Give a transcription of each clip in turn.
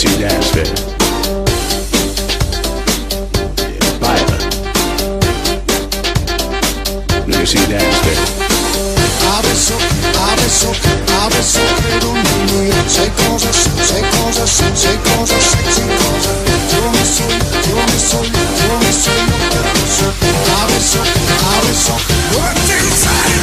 see dance fit. Baila. Let me see dance fit. Adesso credo nel mio. Sai cosa sexy cosa. Io mi sono perso. Adesso what do you say?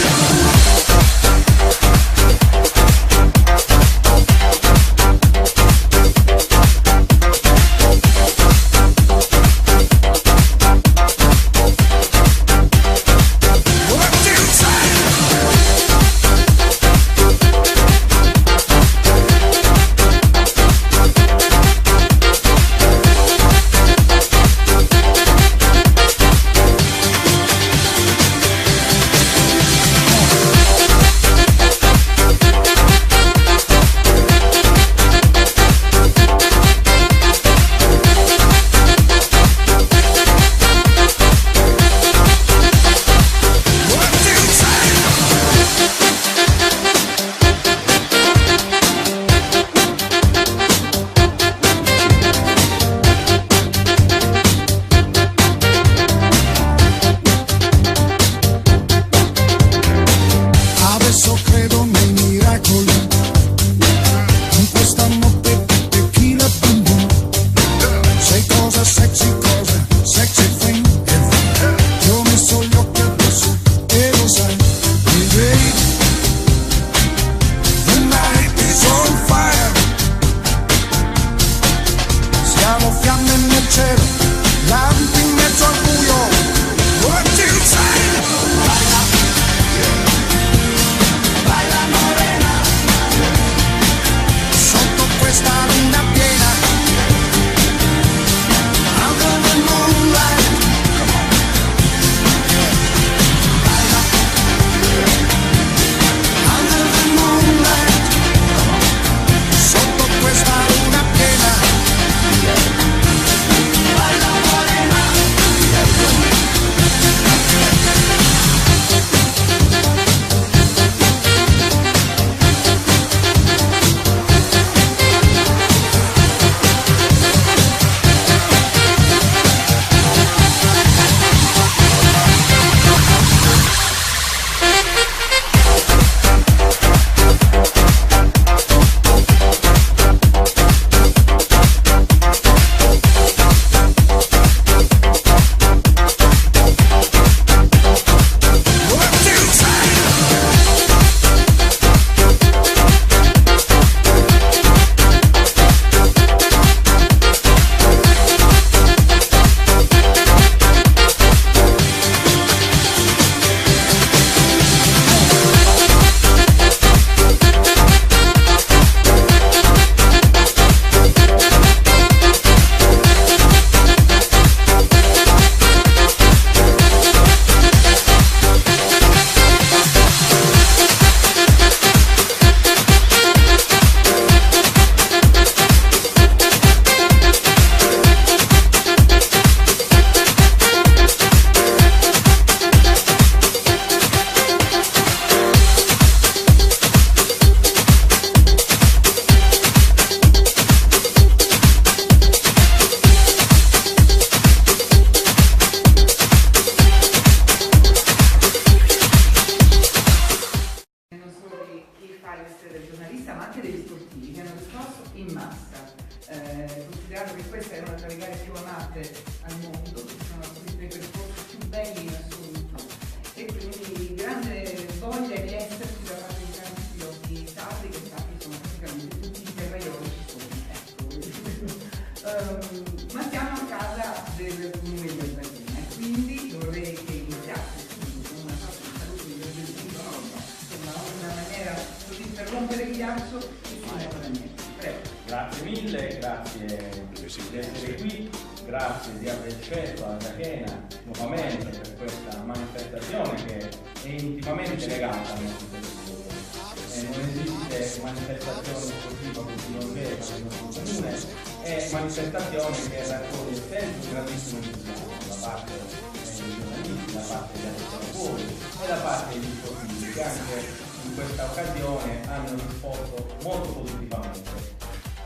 considerato che questa è una tra le gare più amate al mondo, ci sono stati dei percorsi più belli in assoluto e quindi grande voglia di esserci da parte di tanti piloti sardi che infatti sono praticamente tutti i terraioli ci sono, ecco. Ma siamo a casa del comune di Albertina e quindi vorrei che iniziasse con una sorta di saluto di Albertina, insomma una maniera così per rompere il ghiaccio e si leva da niente. Prego. Grazie mille, grazie di essere qui, grazie di aver scelto la Catena nuovamente per questa manifestazione che è intimamente legata al nostro territorio. Non esiste manifestazione sportiva così non vera nel nostro comune, è manifestazione che raccoglie sempre un grandissimo entusiasmo da parte dei giornalisti, da parte degli ascoltatori e da parte degli sportivi che anche in questa occasione hanno risposto molto positivamente.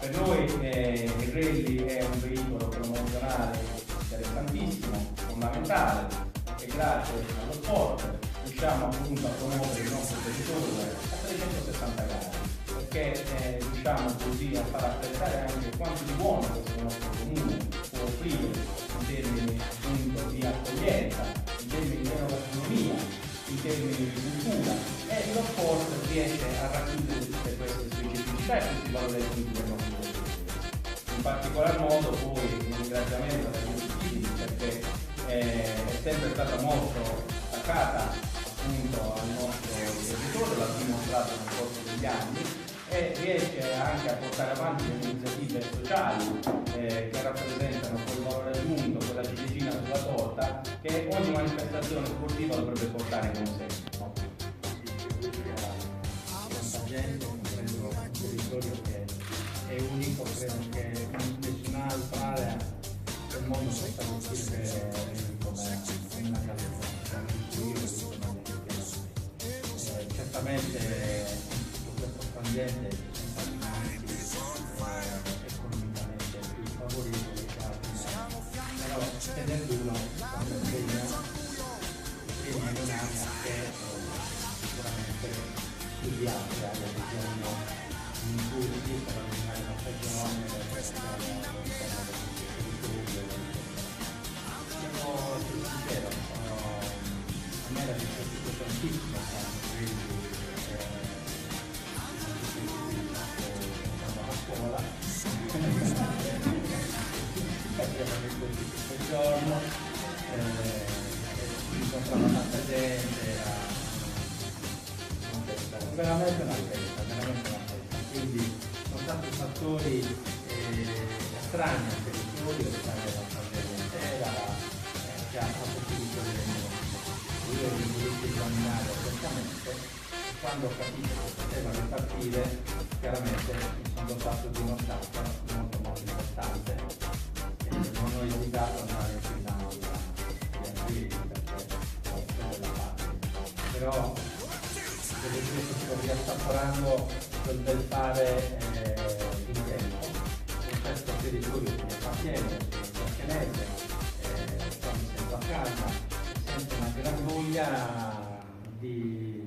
Per noi il rally è un veicolo promozionale interessantissimo, fondamentale, e grazie allo sport riusciamo appunto a promuovere il nostro territorio a 360 gradi, perché riusciamo così a far apprezzare anche quanto di buono questo nostro comune può offrire in termini appunto di accoglienza, in termini di enogastronomia, in termini di cultura, e lo sport riesce a racchiudere tutte queste specificità e questi valori aggiunti del nostro territorio. In particolar modo poi un ringraziamento agli uffici, perché è sempre stata molto attaccata appunto al nostro territorio, l'ha dimostrato nel corso degli anni, e riesce anche a portare avanti delle iniziative sociali che rappresentano quel valore aggiunto, quella ciliegina sulla torta che ogni manifestazione sportiva dovrebbe portare con sé. Tanta gente, comprendo un territorio che è unico, credo che nessun'altra area del mondo possa riuscire come una casa. Certamente in questo frangente ci sono stati momenti economicamente più favorevoli che altri, però tenendo uno quando impegna in un'area che sicuramente studi altre aree del giorno in cui esistono una stagione devo essere sincero, a me era piaciuto tantissimo a scuola quel giorno incontravo tanta gente, veramente una festa, quindi sono stati fattori strani al territorio, strani alla famiglia intera, che ha fatto tutto io li voluto esaminare attentamente, e quando ho capito che poteva ripartire, chiaramente mi sono dotato di uno stato molto importante, e non ho esitato ad andare in Finlandia di Andrini, perché è della parte. Però devo dire che sto riassaporando quel bel fare in tempo, in questo territorio che mi appartiene, che mi appartenente, quando mi sento a casa. Sento una gran voglia di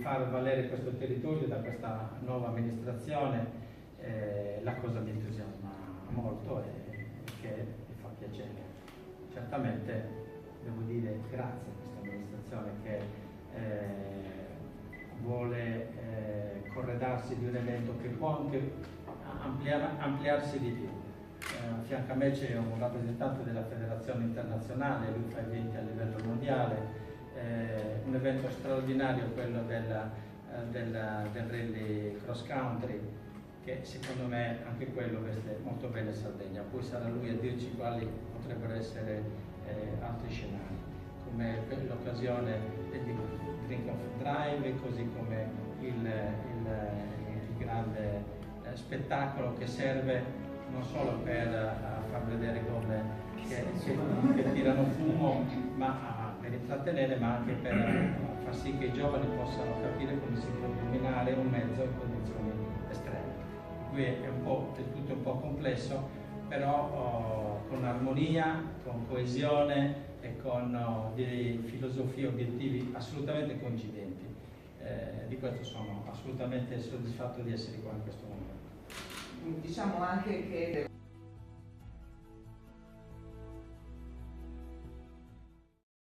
far valere questo territorio da questa nuova amministrazione, la cosa mi entusiasma molto e che mi fa piacere. Certamente devo dire grazie a questa amministrazione che vuole corredarsi di un evento che può anche ampliarsi di più. A fianco a me c'è un rappresentante della federazione internazionale, lui fa eventi a livello mondiale, un evento straordinario quello del rally cross country, che secondo me anche quello veste molto bene Sardegna. Poi sarà lui a dirci quali potrebbero essere altri scenari, come l'occasione del Drink of Drive, così come il grande spettacolo che serve non solo per far vedere gomme che tirano fumo, ma per intrattenere, ma anche per far sì che i giovani possano capire come si può dominare un mezzo in condizioni estreme. Qui è tutto un po' complesso, però con armonia, con coesione e con delle filosofie e obiettivi assolutamente coincidenti. Di questo sono assolutamente soddisfatto di essere qua in questo momento. Diciamo anche che